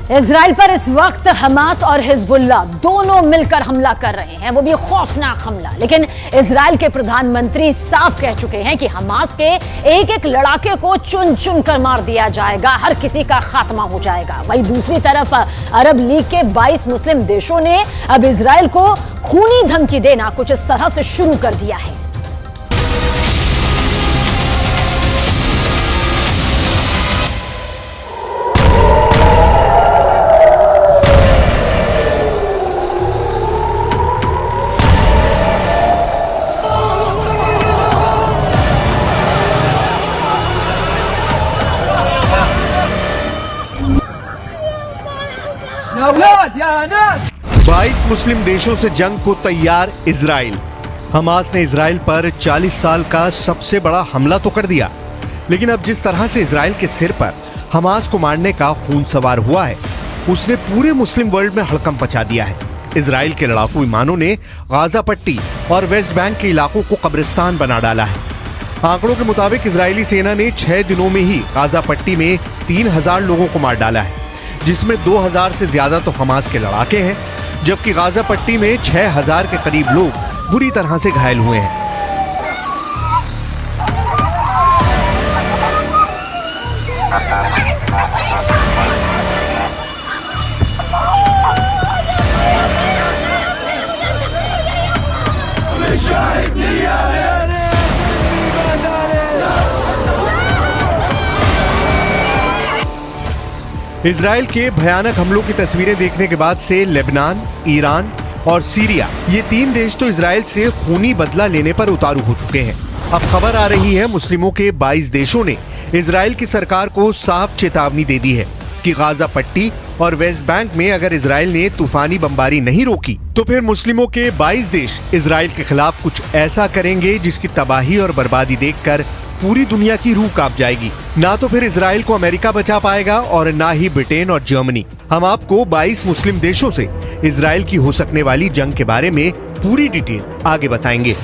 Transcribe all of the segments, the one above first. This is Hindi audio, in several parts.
इजराइल पर इस वक्त हमास और हिजबुल्लाह दोनों मिलकर हमला कर रहे हैं, वो भी खौफनाक हमला। लेकिन इजराइल के प्रधानमंत्री साफ कह चुके हैं कि हमास के एक एक लड़ाके को चुन चुन कर मार दिया जाएगा, हर किसी का खात्मा हो जाएगा। वहीं दूसरी तरफ अरब लीग के 22 मुस्लिम देशों ने अब इजराइल को खूनी धमकी देना कुछ इस तरह से शुरू कर दिया है। या 22 मुस्लिम देशों से जंग को तैयार इजराइल। हमास ने इजराइल पर 40 साल का सबसे बड़ा हमला तो कर दिया, लेकिन अब जिस तरह से इजराइल के सिर पर हमास को मारने का खून सवार हुआ है, उसने पूरे मुस्लिम वर्ल्ड में हड़कंप मचा दिया है। इजराइल के लड़ाकू विमानों ने गाजा पट्टी और वेस्ट बैंक के इलाकों को कब्रिस्तान बना डाला है। आंकड़ों के मुताबिक इजरायली सेना ने 6 दिनों में ही गाजा पट्टी में 3000 लोगों को मार डाला है, जिसमें 2000 से ज्यादा तो हमास के लड़ाके हैं, जबकि गाजा पट्टी में 6000 के करीब लोग बुरी तरह से घायल हुए हैं। इजराइल के भयानक हमलों की तस्वीरें देखने के बाद से लेबनान, ईरान और सीरिया, ये 3 देश तो इजराइल से खूनी बदला लेने पर उतारू हो चुके हैं। अब खबर आ रही है मुस्लिमों के 22 देशों ने इजराइल की सरकार को साफ चेतावनी दे दी है कि गाजा पट्टी और वेस्ट बैंक में अगर इजराइल ने तूफानी बमबारी नहीं रोकी तो फिर मुस्लिमों के 22 देश इजराइल के खिलाफ कुछ ऐसा करेंगे जिसकी तबाही और बर्बादी देखकर पूरी दुनिया की रूह कांप जाएगी। ना तो फिर इजराइल को अमेरिका बचा पाएगा और ना ही ब्रिटेन और जर्मनी। हम आपको 22 मुस्लिम देशों से इजराइल की हो सकने वाली जंग के बारे में पूरी डिटेल आगे बताएंगे।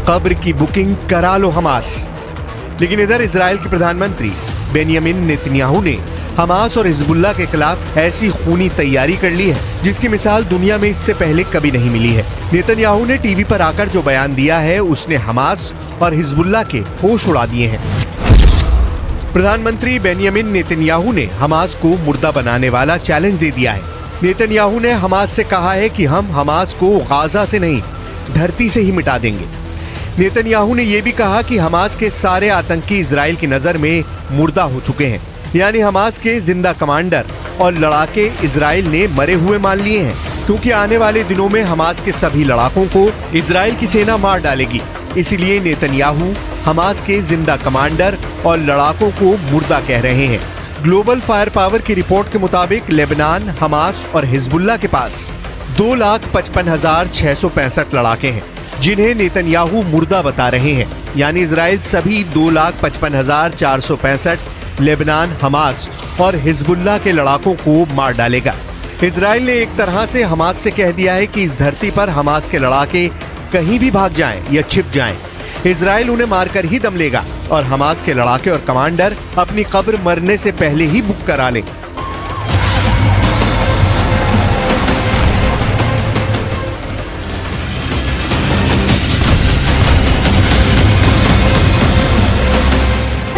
कब्र की बुकिंग करा लो हमास। लेकिन इधर इजराइल के प्रधानमंत्री बेंयामिन नेतन्याहू ने हमास और हिजबुल्लाह के खिलाफ ऐसी खूनी तैयारी कर ली है जिसकी मिसाल दुनिया में इससे पहले कभी नहीं मिली है। नेतन्याहू ने टीवी पर आकर जो बयान दिया है, उसने हमास और हिजबुल्लाह के होश उड़ा दिए हैं। प्रधानमंत्री बेंयामिन नेतन्याहू ने हमास को मुर्दा बनाने वाला चैलेंज दे दिया है। नेतन्याहू ने हमास से कहा है कि हम हमास को गाजा से नहीं, धरती से ही मिटा देंगे। नेतन्याहू ने यह भी कहा कि हमास के सारे आतंकी इजराइल की नजर में मुर्दा हो चुके हैं, यानी हमास के जिंदा कमांडर और लड़ाके इजराइल ने मरे हुए मान लिए हैं, क्योंकि आने वाले दिनों में हमास के सभी लड़ाकों को इजराइल की सेना मार डालेगी। इसलिए नेतन्याहू हमास के जिंदा कमांडर और लड़ाकों को मुर्दा कह रहे हैं। ग्लोबल फायर पावर की रिपोर्ट के मुताबिक लेबनान, हमास और हिजबुल्लाह के पास 2,55,665 लड़ाके हैं, जिन्हें नेतन्याहू मुर्दा बता रहे हैं। यानी इजराइल सभी 2,55,465 लेबनान, हमास और हिजबुल्लाह के लड़ाकों को मार डालेगा। इजराइल ने एक तरह से हमास से कह दिया है कि इस धरती पर हमास के लड़ाके कहीं भी भाग जाएं या छिप जाएं, इजराइल उन्हें मारकर ही दम लेगा और हमास के लड़ाके और कमांडर अपनी कब्र मरने से पहले ही बुक करा लें।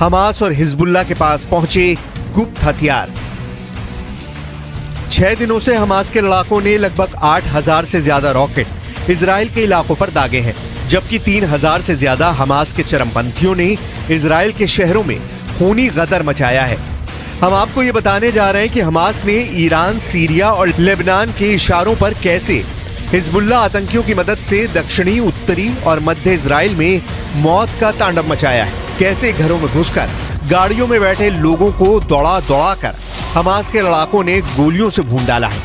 हमास और हिजबुल्लाह के पास पहुंचे गुप्त हथियार। 6 दिनों से हमास के लड़ाकों ने लगभग 8000 से ज्यादा रॉकेट इजराइल के इलाकों पर दागे हैं, जबकि 3000 से ज्यादा हमास के चरमपंथियों ने इजराइल के शहरों में खूनी गदर मचाया है। हम आपको ये बताने जा रहे हैं कि हमास ने ईरान, सीरिया और लेबनान के इशारों पर कैसे हिजबुल्लाह आतंकियों की मदद से दक्षिणी, उत्तरी और मध्य इजराइल में मौत का तांडव मचाया है। कैसे घरों में घुसकर गाड़ियों में बैठे लोगों को दौड़ा दौड़ा कर हमास के लड़ाकों ने गोलियों से भून डाला है।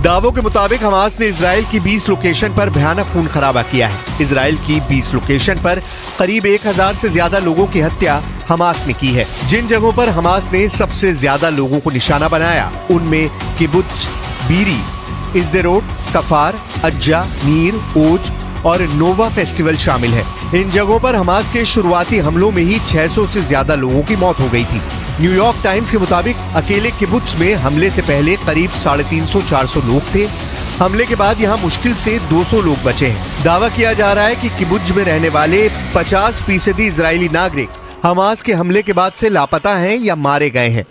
दावों के मुताबिक हमास ने इजराइल की 20 लोकेशन पर भयानक खून खराबा किया है। इजराइल की 20 लोकेशन पर करीब 1000 से ज्यादा लोगों की हत्या हमास ने की है। जिन जगहों पर हमास ने सबसे ज्यादा लोगों को निशाना बनाया उनमें किबुत्ज, बीरी, इस्देरोट, कफार, अज्जा, नीर, ओज और नोवा फेस्टिवल शामिल है। इन जगहों पर हमास के शुरुआती हमलों में ही 600 से ज्यादा लोगों की मौत हो गई थी। न्यूयॉर्क टाइम्स के मुताबिक अकेले किबुत्ज में हमले से पहले करीब 350-400 लोग थे। हमले के बाद यहाँ मुश्किल से 200 लोग बचे हैं। दावा किया जा रहा है कि किबुत्ज में रहने वाले 50% इजरायली नागरिक हमास के हमले के बाद से लापता हैं या मारे गए हैं।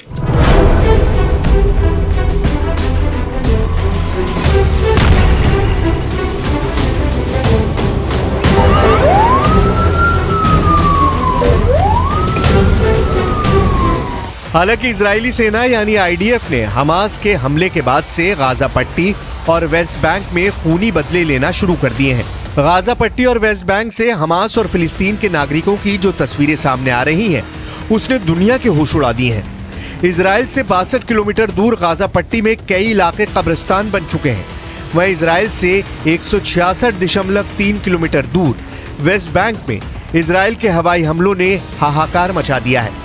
हालांकि इजरायली सेना यानी आईडीएफ ने हमास के हमले के बाद से गाजा पट्टी और वेस्ट बैंक में खूनी बदले लेना शुरू कर दिए हैं। गाजा पट्टी और वेस्ट बैंक से हमास और फिलिस्तीन के नागरिकों की जो तस्वीरें सामने आ रही हैं, उसने दुनिया के होश उड़ा दिए हैं। इजराइल से 62 किलोमीटर दूर गाजा पट्टी में कई इलाके कब्रिस्तान बन चुके हैं। वहीं इजराइल से 166.3 किलोमीटर दूर वेस्ट बैंक में इजराइल के हवाई हमलों ने हाहाकार मचा दिया है।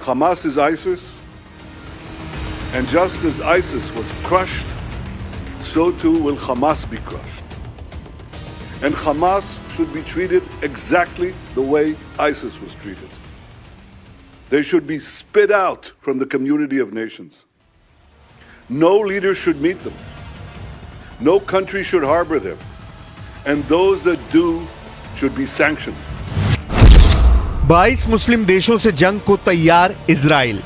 Hamas is ISIS, and just as ISIS was crushed, so too will Hamas be crushed. And Hamas should be treated exactly the way ISIS was treated. They should be spit out from the community of nations. No leader should meet them. No country should harbor them. And those that do should be sanctioned. 22 मुस्लिम देशों से जंग को तैयार इजराइल।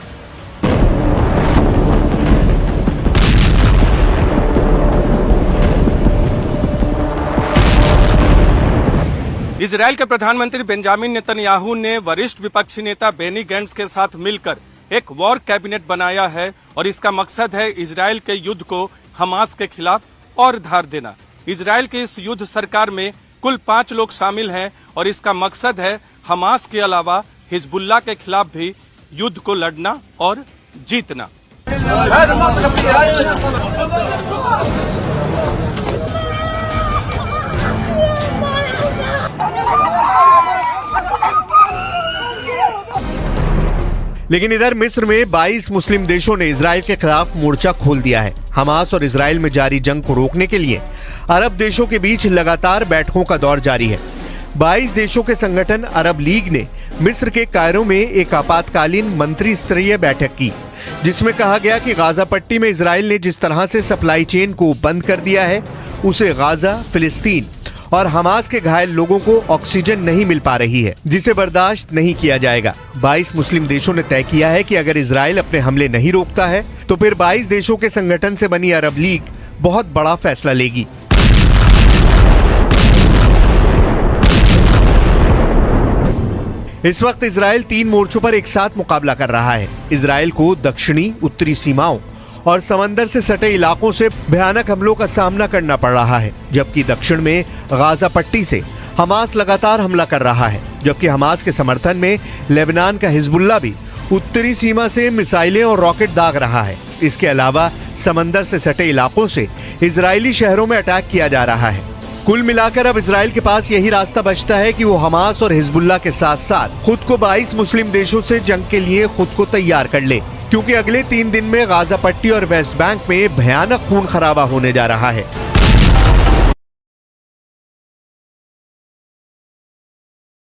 इजराइल के प्रधानमंत्री बेंजामिन नेतन्याहू ने वरिष्ठ विपक्षी नेता बेनी गैंट्स के साथ मिलकर एक वॉर कैबिनेट बनाया है और इसका मकसद है इजराइल के युद्ध को हमास के खिलाफ और धार देना। इजराइल के इस युद्ध सरकार में कुल 5 लोग शामिल हैं और इसका मकसद है हमास के अलावा हिजबुल्लाह के खिलाफ भी युद्ध को लड़ना और जीतना। लेकिन इधर मिस्र में 22 मुस्लिम देशों ने इजराइल के खिलाफ मोर्चा खोल दिया है। हमास और इजराइल में जारी जंग को रोकने के लिए अरब देशों के बीच लगातार बैठकों का दौर जारी है। 22 देशों के संगठन अरब लीग ने मिस्र के कायरो में एक आपातकालीन मंत्री स्तरीय बैठक की, जिसमें कहा गया कि गाजा पट्टी में इजराइल ने जिस तरह से सप्लाई चेन को बंद कर दिया है, उसे गाजा, फिलिस्तीन और हमास के घायल लोगों को ऑक्सीजन नहीं मिल पा रही है, जिसे बर्दाश्त नहीं किया जाएगा। 22 मुस्लिम देशों ने तय किया है कि अगर इजराइल अपने हमले नहीं रोकता है तो फिर 22 देशों के संगठन से बनी अरब लीग बहुत बड़ा फैसला लेगी। इस वक्त इजराइल 3 मोर्चों पर एक साथ मुकाबला कर रहा है। इजराइल को दक्षिणी, उत्तरी सीमाओं और समंदर से सटे इलाकों से भयानक हमलों का सामना करना पड़ रहा है, जबकि दक्षिण में गाजा पट्टी से हमास लगातार हमला कर रहा है, जबकि हमास के समर्थन में लेबनान का हिजबुल्लाह भी उत्तरी सीमा से मिसाइलें और रॉकेट दाग रहा है। इसके अलावा समंदर से सटे इलाकों से इजरायली शहरों में अटैक किया जा रहा है। कुल मिलाकर अब इजराइल के पास यही रास्ता बचता है कि वो हमास और हिजबुल्लाह के साथ साथ खुद को 22 मुस्लिम देशों से जंग के लिए खुद को तैयार कर ले, क्योंकि अगले 3 दिन में गाजा पट्टी और वेस्ट बैंक में भयानक खून खराबा होने जा रहा है।